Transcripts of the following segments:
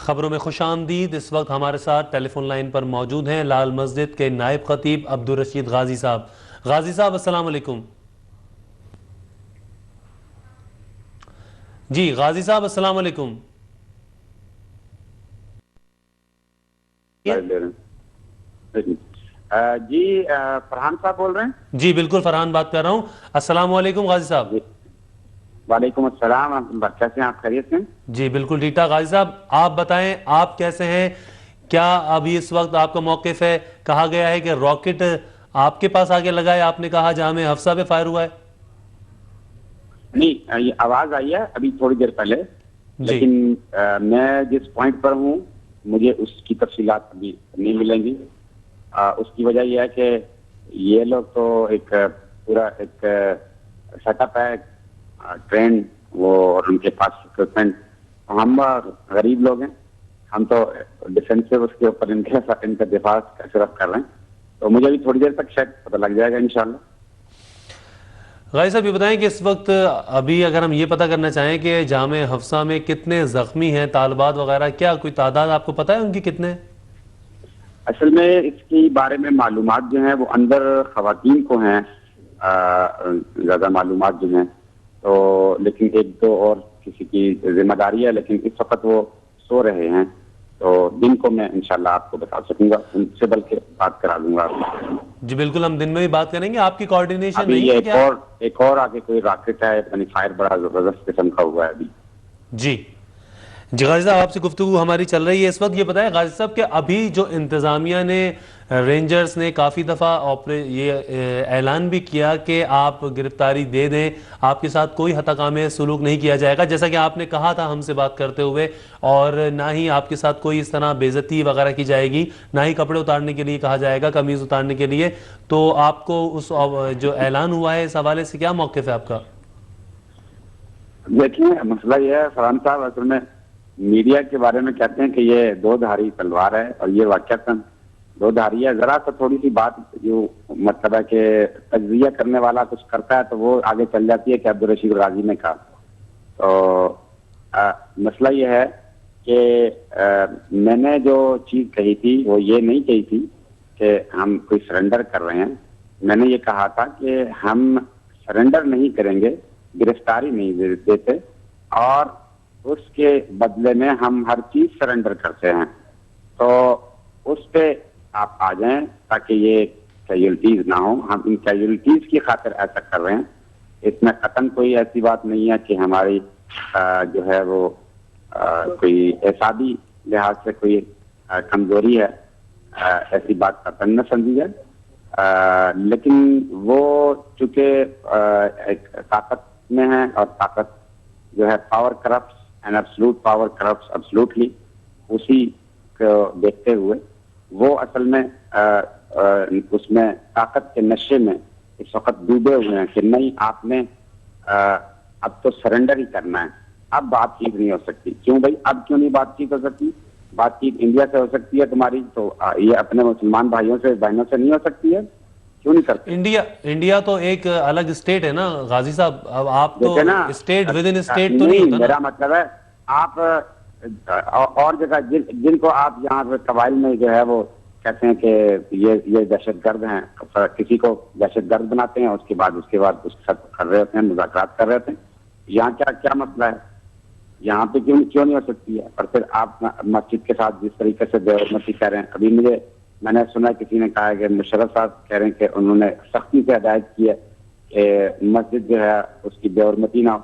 खबरों में खुशामदीद। इस वक्त हमारे साथ टेलीफोन लाइन पर मौजूद हैं लाल मस्जिद के नायब खतीब अब्दुल रशीद गाजी साहब। गाजी साहब अस्सलाम वालेकुम। जी गाजी साहब अस्सलाम वालेकुम। जी फरहान साहब बोल रहे हैं? जी बिल्कुल फरहान बात कर रहा हूँ। अस्सलाम वालेकुम गाजी साहब। जी वालेकुम अस्सलाम। कैसे हैं आप? खैरियत से हैं? जी बिल्कुल ठीक ठाक। गाजी साहब आप बताएं, आप कैसे हैं? क्या अभी इस वक्त आपका मौक़िफ़ है? कहा गया है कि रॉकेट आपके पास आके लगा है, आपने कहा जामे हफ्सा पे फायर हुआ है। नहीं, ये आवाज आई है अभी थोड़ी देर पहले, जी लेकिन मैं जिस पॉइंट पर हूँ मुझे उसकी तफसीलात अभी नहीं मिलेंगी। उसकी वजह यह है कि ये लोग तो एक पूरा एक सेटअप है, ट्रेन वो और उनके पास इक्विपमेंट। हम गरीब लोग हैं, हम तो डिफेंसिव उसके ऊपर इनका दिफा सिर्फ कर रहे हैं। तो मुझे अभी थोड़ी देर तक शायद पता लग जाएगा इंशाल्लाह। गाजी साहब ये बताएं कि इस वक्त अभी अगर हम ये पता करना चाहें कि जामे हफ्सा में कितने जख्मी हैं, तालिबात वगैरह, क्या कोई तादाद आपको पता है उनकी कितने? असल में इसके बारे में मालूमात जो हैं वो अंदर खवातीन को हैं, ज्यादा मालूमात जो हैं। तो लेकिन एक दो और किसी की जिम्मेदारी है, लेकिन इस वक्त वो सो रहे हैं। तो दिन को मैं इंशाल्लाह आपको बता सकूंगा, उनसे बल्कि बात करा दूंगा आपको। जी बिल्कुल, हम दिन में भी बात करेंगे। आपकी कोऑर्डिनेशन अभी नहीं ये है क्या? एक और आगे कोई रॉकेट है, यानी फायर बड़ा जबरदस्त किस्म का हुआ है अभी। जी जी गाजी साहब आपसे गुफ्तगू हमारी चल रही है इस वक्त। ये बताएं गाजी साहब कि अभी जो इंतज़ामिया ने, रेंजर्स ने काफ़ी दफ़ा ये ऐलान भी किया कि आप गिरफ्तारी दे दें, आपके साथ कोई हताकामे सलूक नहीं किया जाएगा, जैसा कि आपने कहा था हमसे बात करते हुए, और ना ही आपके साथ कोई इस तरह बेइज्जती वगैरह की जाएगी, ना ही कपड़े उतारने के लिए कहा जाएगा, कमीज़ उतारने के लिए। तो आपको उस जो ऐलान हुआ है इस हवाले से क्या मौक़िफ़ है आपका? देखिए, मसला यह है फरहान साहब, असल में मीडिया के बारे में कहते हैं कि ये दो धारी तलवार है, और ये वाकई दो धारी है। जरा तो थोड़ी सी बात जो मतलब है कि तज्जिया करने वाला कुछ करता है तो वो आगे चल जाती है कि अब्दुल रशीद गाजी ने कहा। तो मसला ये है कि मैंने जो चीज कही थी वो ये नहीं कही थी कि हम कोई सरेंडर कर रहे हैं। मैंने ये कहा था कि हम सरेंडर नहीं करेंगे, गिरफ्तारी नहीं देते, और उसके बदले में हम हर चीज सरेंडर करते हैं। तो उस पे आप आ जाएं ताकि ये कैजुअलिटीज ना हो। हम इन कैजुअलिटीज की खातिर ऐसा कर रहे हैं। इसमें कतन कोई ऐसी बात नहीं है कि हमारी जो है वो कोई एहसादी लिहाज से कोई कमजोरी है, ऐसी बात कतन न समझी जाए। लेकिन वो चूंकि एक ताकत में है, और ताकत जो है power corrupt and absolute power corrupt absolutely, उसी को देखते हुए वो असल में उसमें ताकत के नशे में इस वक्त डूबे हुए हैं कि नहीं, आपने अब तो सरेंडर ही करना है, अब बातचीत नहीं हो सकती। क्यों भाई, अब क्यों नहीं बातचीत हो सकती? बातचीत इंडिया से हो सकती है तुम्हारी, तो ये अपने मुसलमान भाइयों से बहनों से नहीं हो सकती है? क्यों नहीं करते? इंडिया तो एक अलग स्टेट है ना गाजी साहब। अब आप देखे ना, तो स्टेट विद इन स्टेट तो नहीं नहीं, होता ना। मेरा मतलब है आप और जगह जिनको आप यहाँ पे कबाइल में जो है वो कहते हैं कि ये दहशतगर्द हैं, किसी को दहशतगर्द बनाते हैं, उसके बाद उसके साथ कर रहे होते हैं, मुज़ाकरात कर रहे होते हैं। यहाँ क्या क्या मसला है? यहाँ पे क्यों नहीं हो सकती है? और फिर आप मस्जिद के साथ जिस तरीके से बेहरमती कह रहे हैं, अभी मैंने सुना किसी ने कहा है कि मुशर्रफ साहब कह रहे हैं कि उन्होंने सख्ती से हिदायत की है कि मस्जिद जो है उसकी बेहरमती ना हो।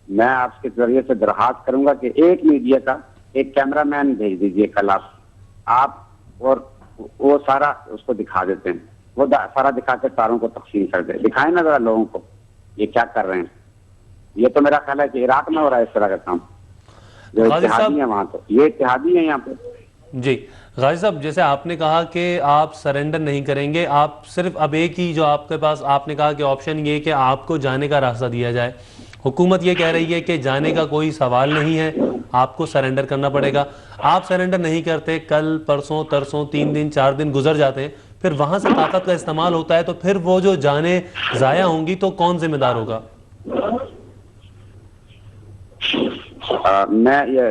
मैं आपके जरिए से दरखास्त करूंगा कि एक मीडिया का एक कैमरामैन भेज दीजिए कल आप, और वो सारा उसको दिखा देते हैं, वो सारा दिखा के सारों को तकसीम कर दे, दिखाए ना जरा लोगों को ये क्या कर रहे हैं। ये तो मेरा ख्याल है कि इराक में हो रहा है इस तरह का काम, जो इत्तेहादी है वहां, तो ये इत्तेहादी है यहाँ पे। जी गाजी साहब, जैसे आपने कहा कि आप सरेंडर नहीं करेंगे, आप सिर्फ अब एक ही जो आपके पास, आपने कहा कि ऑप्शन ये कि आपको जाने का रास्ता दिया जाए। हुकूमत ये कह रही है कि जाने का कोई सवाल नहीं है, आपको सरेंडर करना पड़ेगा। आप सरेंडर नहीं करते, कल परसों तरसों 3 दिन 4 दिन गुजर जाते हैं, फिर वहां से ताकत का इस्तेमाल होता है, तो फिर वो जो जाने ज़ाया होंगी तो कौन जिम्मेदार होगा? मैं ये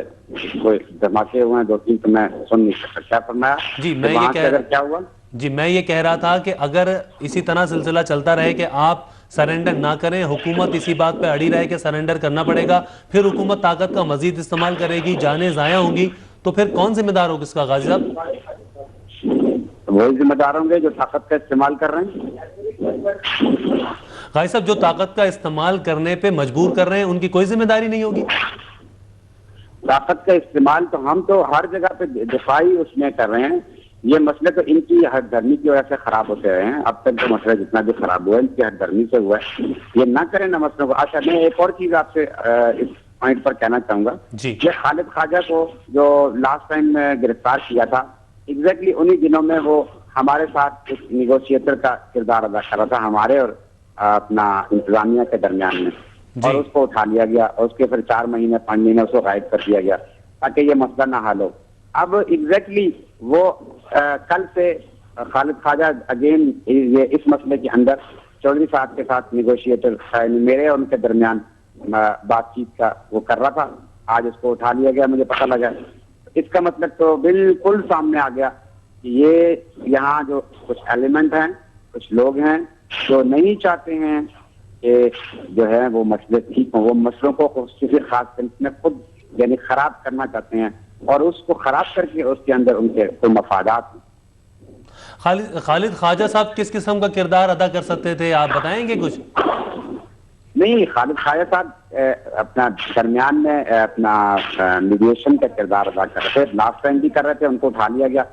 कोई धमाके हुए हैं 2-3 तो मैं सुन नहीं सकता, क्या फरमाया? जी तो मैं ये वहां से कह अगर क्या हुआ? जी मैं ये कह रहा था कि अगर इसी तरह सिलसिला चलता रहे कि आप सरेंडर ना करें, हुकूमत इसी बात पे अड़ी रहे कि सरेंडर करना पड़ेगा, फिर हुकूमत ताकत का मजीद इस्तेमाल करेगी, जानें ज़ाया होंगी, तो फिर कौन जिम्मेदार होगा इसका गाजी साहब? तो वही जिम्मेदार होंगे जो ताकत का इस्तेमाल कर रहे हैं। गाजी साहब, जो ताकत का इस्तेमाल करने पे मजबूर कर रहे हैं उनकी कोई जिम्मेदारी नहीं होगी? ताकत का इस्तेमाल तो हम तो हर जगह पे दिफाई उसमें कर रहे हैं। ये मसले तो इनकी हरदर्मी की वजह से खराब होते रहे हैं। अब तक जो मसला जितना भी खराब हुआ है इनकी हरदर्मी से हुआ है। ये ना करें ना मसलों को। अच्छा, मैं एक और चीज आपसे इस पॉइंट पर कहना चाहूंगा जी। ये खालिद ख्वाजा को जो लास्ट टाइम में गिरफ्तार किया था, एग्जैक्टली उन्हीं दिनों में वो हमारे साथ एक निगोशिएटर का किरदार अदा कर रहा था, हमारे और अपना इंतजामिया के दरमियान में। और उसको उठा लिया गया और उसके फिर 4 महीने 5 महीने उसको गायब कर दिया गया ताकि ये मसला ना हल हो। अब एग्जैक्टली वो कल से खालिद ख्वाजा अगेन ये इस मसले के अंदर चौधरी साहब के साथ निगोशिएटर मेरे और उनके दरमियान बातचीत का वो कर रहा था। आज उसको उठा लिया गया, मुझे पता लगा। इसका मतलब तो बिल्कुल सामने आ गया कि ये यहाँ जो कुछ एलिमेंट हैं, कुछ लोग हैं जो नहीं चाहते हैं कि जो है वो मसले ठीक हों, वो मसलों को किसी खास तरीके में खुद यानी खराब करना चाहते हैं और उसको खराब करके उसके अंदर उनके कोई मफादात। खालिद ख्वाजा साहब किस किस्म का किरदार अदा कर सकते थे, आप बताएंगे कुछ? नहीं, खालिद ख्वाजा साहब अपना दरमियान में अपना मीडिएशन का किरदार अदा कर रहे थे। लास्ट टाइम भी कर रहे थे, उनको उठा लिया गया।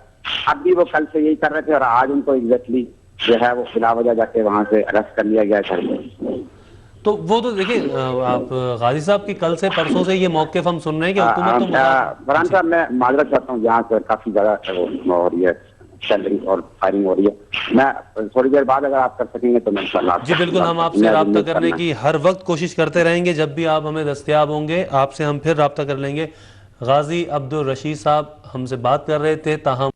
अब भी वो कल से यही कर रहे थे और आज उनको एग्जैक्टली जो है वो बिला वजह जाके वहां से अरेस्ट कर लिया गया घर में। तो वो तो देखिए, आप गाजी साहब की कल से परसों से ये मौक़िफ़ हम सुन रहे हैं कि हुकूमत तो फरहान साहब, मैं माजरत चाहता हूँ, जहाँ से काफी ज्यादा वो हो रही है सैलरी और फायरिंग हो रही है। मैं थोड़ी देर बाद अगर आप कर सकेंगे तो मैं इंशाल्लाह। जी बिल्कुल, हम आपसे रब्ता करने की हर वक्त कोशिश करते रहेंगे। जब भी आप हमें दस्तयाब होंगे आपसे हम फिर रब्ता कर लेंगे। गाजी अब्दुल रशीद साहब हमसे बात कर रहे थे, ताहम